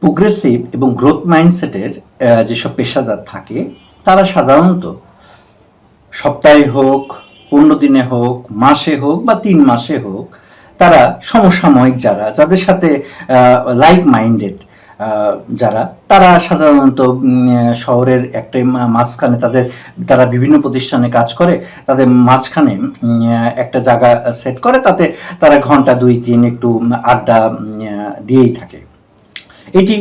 Progressive এবং growth মাইন্ডসেটের যেসব পেশাদার থাকে তারা সাধারণত সপ্তাহে হোক, 15 দিনে হোক, মাসে হোক বা 3 মাসে হোক, তারা সমসাময়িক যাদের সাথে লাইক মাইন্ডেড যারা, তারা সাধারণত শহরের একটা মাঝখানে তারা বিভিন্ন প্রতিষ্ঠানে কাজ করে, তাদের মাঝখানে একটা জায়গা সেট করে, তাতে তারা ঘন্টা 2-3 একটু আড্ডা দিয়েই থাকে। এটি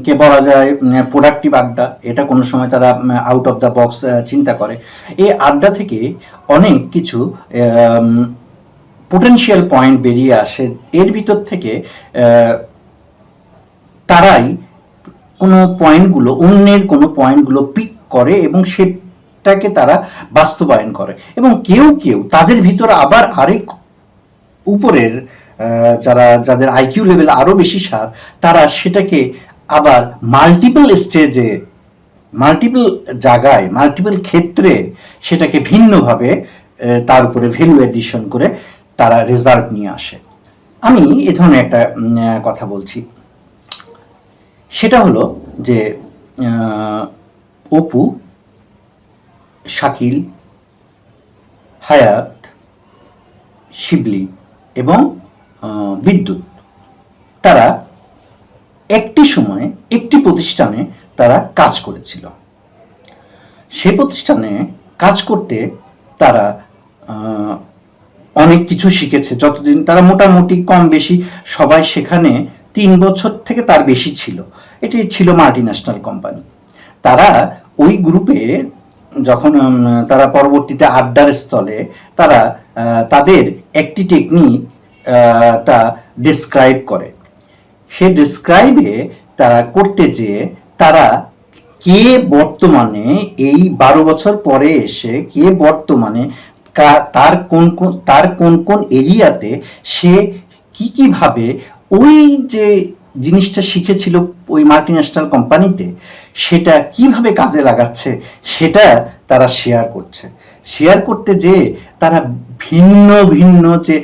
কে বলা যায় প্রোডাক্টিভ আড্ডা। এটা কোনো সময় তারা আউট অফ দ্য বক্স চিন্তা করে। এই আড্ডা থেকে অনেক কিছু পোটেনশিয়াল পয়েন্ট বেরিয়ে আসে। এর ভিতর থেকে তারাই অন্যের কোনো পয়েন্টগুলো পিক করে এবং সেটাকে তারা বাস্তবায়ন করে। এবং কেউ তাদের ভিতরে আবার আরেক উপরের যাদের আইকিউ লেভেল আরও বেশি সার, তারা সেটাকে আবার মাল্টিপল স্টেজে, মাল্টিপল জায়গায়, মাল্টিপল ক্ষেত্রে সেটাকে ভিন্নভাবে তার উপরে ভ্যালু এডিশন করে তারা রেজাল্ট নিয়ে আসে। আমি এ ধরনের একটা কথা বলছি, সেটা হলো যে অপু, শাকিল, হায়াত, শিবলি এবং বিদ্যুৎ, তারা একটি সময়ে একটি প্রতিষ্ঠানে তারা কাজ করেছিল। সে প্রতিষ্ঠানে কাজ করতে তারা অনেক কিছু শিখেছে। যতদিন তারা মোটামুটি কম বেশি সবাই সেখানে 3 বছর থেকে তার বেশি ছিল। এটি ছিল মাল্টিন্যাশনাল কোম্পানি। তারা ওই গ্রুপে যখন তারা পরবর্তীতে আড্ডার স্থলে তারা তাদের একটি টেকনিকটা ডিসক্রাইব করে। সে ডিসক্রাইবে তারা করতে যেয়ে তারা কে বর্তমানে এই 12 বছর পরে এসে কে বর্তমানে তার কোন এরিয়াতে সে কিভাবে ওই যে জিনিসটা শিখেছিল ওই মাল্টিন্যাশনাল কোম্পানিতে সেটা কিভাবে কাজে লাগাচ্ছে সেটা তারা শেয়ার করতে যে তারা ভিন্ন যে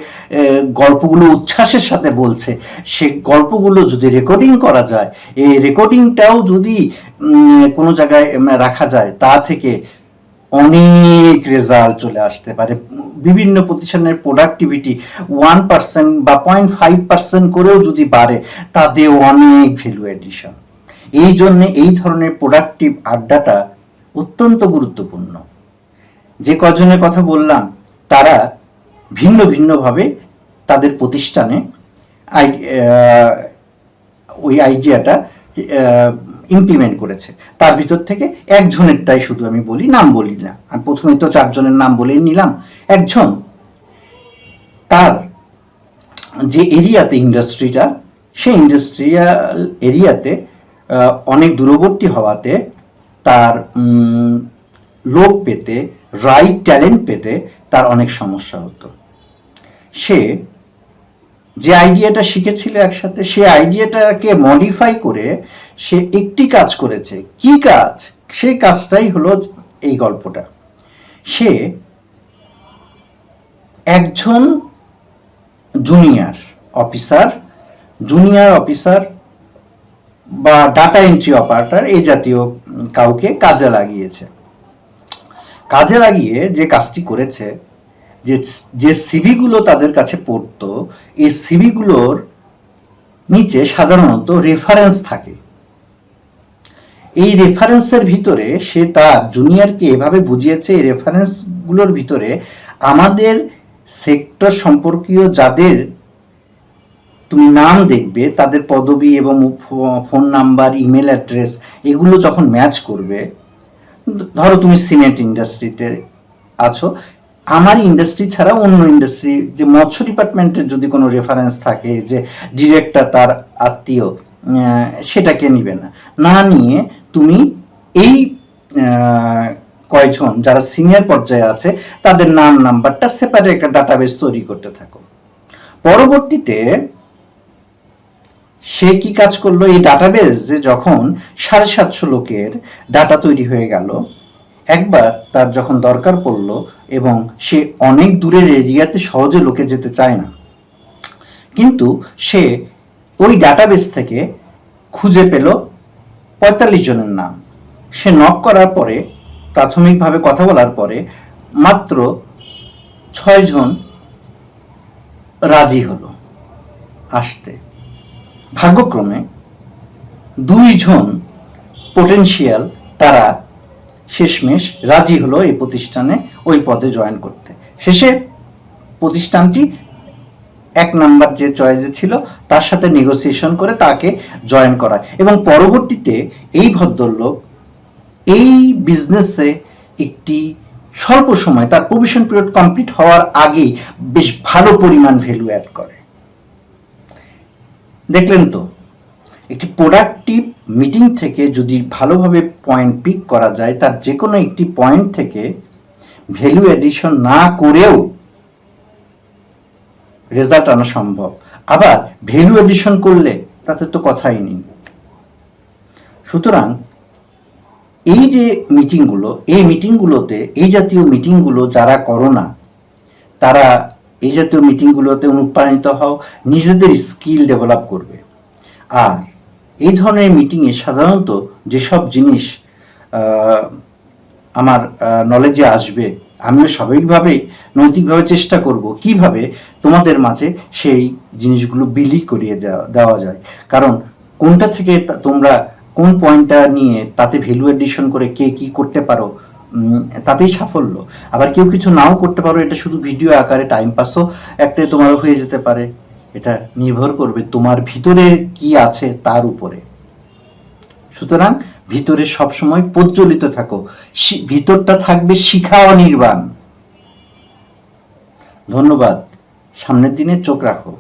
গল্পগুলো উচ্ছ্বাসের সাথে বলছে, সে গল্পগুলো যদি রেকর্ডিং করা যায়, এই রেকর্ডিংটাও যদি কোনো জায়গায় রাখা যায়, তা থেকে অনেক রেজাল্ট চলে আসতে পারে। বিভিন্ন প্রতিষ্ঠানের প্রোডাক্টিভিটি 1% বা 0.5% করেও যদি বাড়ে, তাতেও অনেক ভ্যালু এডিশন। এই জন্যে এই ধরনের প্রোডাক্টিভ আড্ডাটা অত্যন্ত গুরুত্বপূর্ণ। যে কজনের কথা বললাম তারা ভিন্নভাবে তাদের প্রতিষ্ঠানে ওই আইডিয়াটা ইমপ্লিমেন্ট করেছে। তার ভিতর থেকে একজনেরটাই শুধু আমি বলি, নাম বলি না। আমি প্রথমে তো 4 জনের নাম বলেই নিলাম। একজন তার যে এরিয়াতে ইন্ডাস্ট্রিটা, সেই ইন্ডাস্ট্রিয়াল এরিয়াতে অনেক দূরবর্তী হওয়াতে তার লোক পেতে, রাইট ট্যালেন্ট পেতে তার অনেক সমস্যা হতো। সে যে আইডিয়াটা শিখেছিল একসাথে, সে আইডিয়াটাকে মডিফাই করে সে একটি কাজ করেছে। কি কাজ? সেই কাজটাই হলো এই গল্পটা। সে একজন জুনিয়র অফিসার বা ডাটা এন্ট্রি অপারেটর এই জাতীয় কাউকে কাজে লাগিয়ে যে কাজটি করেছে, যে সিভিগুলো তাদের কাছে পড়তো, এই সিভিগুলোর নিচে সাধারণত রেফারেন্স থাকে। এই রেফারেন্সের ভিতরে সে তার জুনিয়রকে এভাবে বুঝিয়েছে, এই রেফারেন্সগুলোর ভিতরে আমাদের সেক্টর সম্পর্কীয় যাদের তুমি নাম দেখবে, তাদের পদবি এবং ফোন নাম্বার, ইমেল অ্যাড্রেস, এগুলো যখন ম্যাচ করবে, ধরো তুমি সিমেন্ট ইন্ডাস্ট্রিতে আছো, আমার ইন্ডাস্ট্রি ছাড়া অন্য ইন্ডাস্ট্রি, যে মৎস্য ডিপার্টমেন্টের যদি কোনো রেফারেন্স থাকে, যে ডিরেক্টর তার আত্মীয়, সেটাকে নিবে না নিয়ে তুমি এই কয়জন যারা সিনিয়র পর্যায়ে আছে তাদের নাম নাম্বারটা সেপারেট একটা ডাটাবেস তৈরি করতে থাকো। পরবর্তীতে সে কি কাজ করলো, এই ডাটাবেসে যখন 750 লোকের ডাটা তৈরি হয়ে গেল, একবার তার যখন দরকার পড়লো এবং সে অনেক দূরের এরিয়াতে সহজে লোকে যেতে চায় না, কিন্তু সে ওই ডাটাবেস থেকে খুঁজে পেল ৪৫ জনের নাম। সে নক করার পরে, প্রাথমিকভাবে কথা বলার পরে মাত্র ৬ জন রাজি হলো আসতে। ভাগ্যক্রমে ২ জন পোটেনশিয়াল তারা শেষমেশ রাজি হলো এই প্রতিষ্ঠানে ওই পদে জয়েন করতে। শেষে প্রতিষ্ঠানটি ১ নাম্বার যে চয়েসে ছিল তার সাথে নেগোসিয়েশন করে তাকে জয়েন করায়, এবং পরবর্তীতে এই ভদ্রলোক এই বিজনেসে একটি স্বল্প সময়, তার প্রভিশন পিরিয়ড কমপ্লিট হওয়ার আগেই বেশ ভালো পরিমাণ ভ্যালু অ্যাড করে। দেখলেন তো, একটি প্রোডাক্টিভ মিটিং থেকে যদি ভালোভাবে পয়েন্ট পিক করা যায়, তার যে কোনো একটি পয়েন্ট থেকে ভ্যালু এডিশন না করেও রেজাল্ট আনা সম্ভব। আবার ভ্যালু এডিশন করলে তাতে তো কথাই নেই। সুতরাং এই যে মিটিংগুলো, এই মিটিংগুলোতে, এই জাতীয় মিটিংগুলো যারা করো না, তারা এই জাতীয় মিটিংগুলোতে অনুপ্রাণিত হও, নিজেদের স্কিল ডেভেলপ করবে। আর এই ধরনের মিটিংয়ে সাধারণত যেসব জিনিস আমার নলেজে আসবে, আমিও স্বাভাবিকভাবেই নৈতিকভাবে চেষ্টা করব কিভাবে তোমাদের মাঝে সেই জিনিসগুলো বিলি করিয়ে দেওয়া যায়। কারণ কোনটা থেকে তোমরা কোন পয়েন্টটা নিয়ে তাতে ভ্যালু এডিশন করে কে কি করতে পারো, তাতেই সাফল্য। আবার কেউ কিছু নাও করতে পারো, এটা শুধু ভিডিও আকারে টাইম পাসও একটা তোমারও হয়ে যেতে পারে। এটা নির্ভর করবে তোমার ভিতরে কি আছে তার উপরে। সুতরাং ভিতরে সবসময় প্রজ্বলিত থাকো, ভিতরটা থাকবে শিখা অনির্বাণ। ধন্যবাদ। সামনের দিনে চোখ রাখো।